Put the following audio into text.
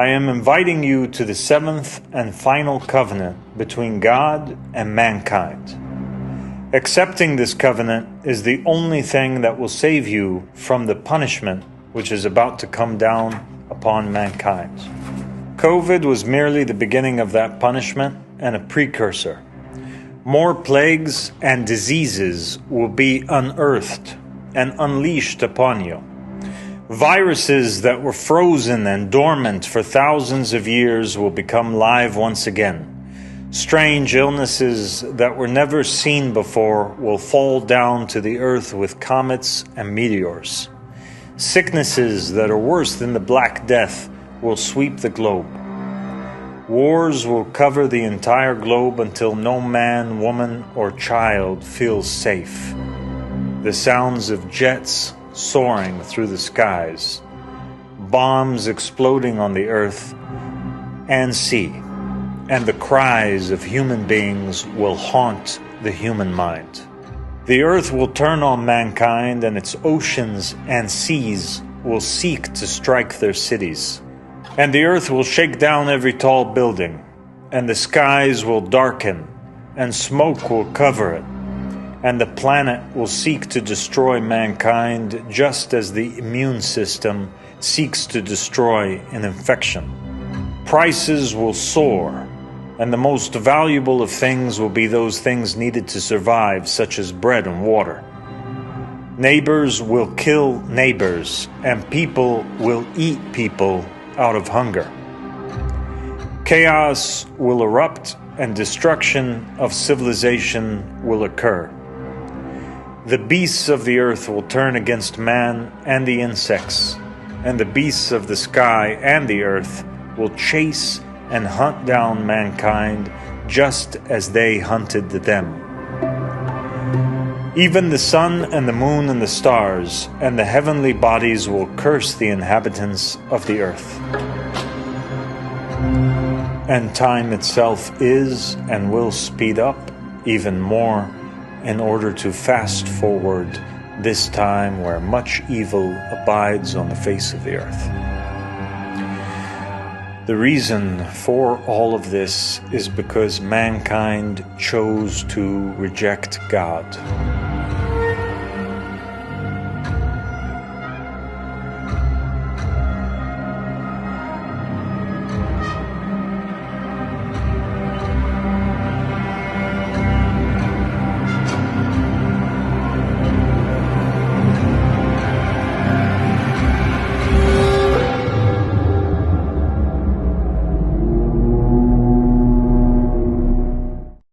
I am inviting you to the seventh and final covenant between God and mankind. Accepting this covenant is the only thing that will save you from the punishment which is about to come down upon mankind. COVID was merely the beginning of that punishment and a precursor. More plagues and diseases will be unearthed and unleashed upon you. Viruses that were frozen and dormant for thousands of years will become live once again. Strange illnesses that were never seen before will fall down to the earth with comets and meteors. Sicknesses that are worse than the Black Death will sweep the globe. Wars will cover the entire globe until no man, woman, or child feels safe. The sounds of jets soaring through the skies, bombs exploding on the earth and sea, and the cries of human beings will haunt the human mind. The earth will turn on mankind, and its oceans and seas will seek to strike their cities. And the earth will shake down every tall building, and the skies will darken, and smoke will cover it. And the planet will seek to destroy mankind just as the immune system seeks to destroy an infection. Prices will soar, and the most valuable of things will be those things needed to survive, such as bread and water. Neighbors will kill neighbors, and people will eat people out of hunger. Chaos will erupt, and destruction of civilization will occur. The beasts of the earth will turn against man and the insects, and the beasts of the sky and the earth will chase and hunt down mankind just as they hunted them. Even the sun and the moon and the stars and the heavenly bodies will curse the inhabitants of the earth. And time itself is and will speed up even more in order to fast forward this time where much evil abides on the face of the earth. The reason for all of this is because mankind chose to reject God.